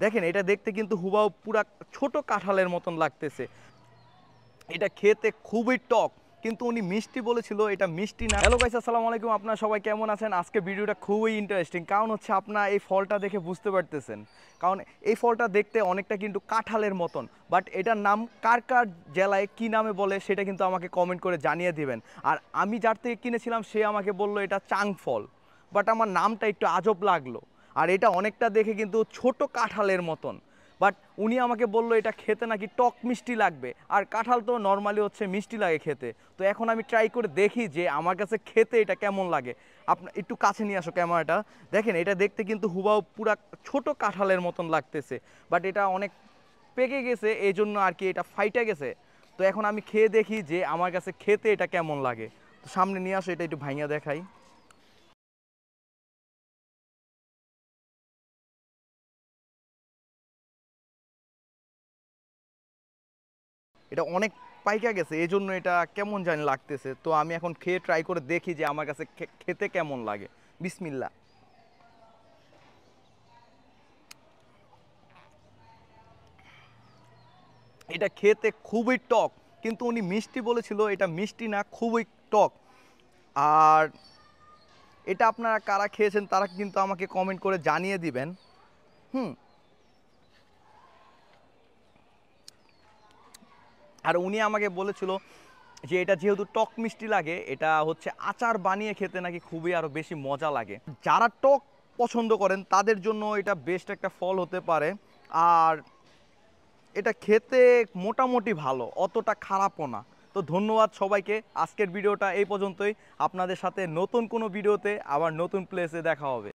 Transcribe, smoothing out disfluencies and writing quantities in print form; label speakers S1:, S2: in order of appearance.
S1: দেখেন এটা দেখতে কিন্তু হুবাহু পুরা ছোট কাঁঠালের মতন লাগতেছে। এটা খেতে খুবই টক, কিন্তু উনি মিষ্টি বলেছিল, এটা মিষ্টি না। হ্যালো গাইস, আসসালামু আলাইকুম। আপনারা সবাই কেমন আছেন? আজকে ভিডিওটা খুবই ইন্টারেস্টিং, কারণ হচ্ছে আপনারা এই ফলটা দেখে বুঝতে পারতেছেন, কারণ এই ফলটা দেখতে অনেকটা কিন্তু কাঁঠালের মতন, বাট এটার নাম কার কার জেলায় কী নামে বলে সেটা কিন্তু আমাকে কমেন্ট করে জানিয়ে দিবেন। আর আমি যার থেকে কিনেছিলাম সে আমাকে বললো এটা চাং ফল, বাট আমার নামটা একটু আজব লাগলো। আর এটা অনেকটা দেখে কিন্তু ছোট কাঁঠালের মতন, বাট উনি আমাকে বললো এটা খেতে নাকি টক মিষ্টি লাগবে, আর কাঁঠাল তো নর্মালি হচ্ছে মিষ্টি লাগে খেতে। তো এখন আমি ট্রাই করে দেখি যে আমার কাছে খেতে এটা কেমন লাগে। আপনার একটু কাছে নিয়ে আসো ক্যামেরাটা। দেখেন এটা দেখতে কিন্তু হুবাহু পুরা ছোট কাঁঠালের মতন লাগতেছে, বাট এটা অনেক পেকে গেছে, এই জন্য আর কি এটা ফাইটা গেছে। তো এখন আমি খেয়ে দেখি যে আমার কাছে খেতে এটা কেমন লাগে। তো সামনে নিয়ে আসো, এটা একটু ভাঙিয়া দেখাই। এটা অনেক পাইকা গেছে, এই জন্য এটা কেমন জানি লাগতেছে। তো আমি এখন খেয়ে ট্রাই করে দেখি যে আমার কাছে খেতে কেমন লাগে। বিসমিল্লা। এটা খেতে খুবই টক, কিন্তু উনি মিষ্টি বলেছিল, এটা মিষ্টি না, খুবই টক। আর এটা আপনারা কারা খেয়েছেন তারা কিন্তু আমাকে কমেন্ট করে জানিয়ে দিবেন। হুম। আর উনি আমাকে বলেছিল যে এটা যেহেতু টক মিষ্টি লাগে, এটা হচ্ছে আচার বানিয়ে খেতে নাকি খুবই আরও বেশি মজা লাগে। যারা টক পছন্দ করেন তাদের জন্য এটা বেস্ট একটা ফল হতে পারে। আর এটা খেতে মোটামুটি ভালো, অতটা খারাপও না। তো ধন্যবাদ সবাইকে, আজকের ভিডিওটা এই পর্যন্তই। আপনাদের সাথে নতুন কোনো ভিডিওতে আবার নতুন প্লেসে দেখা হবে।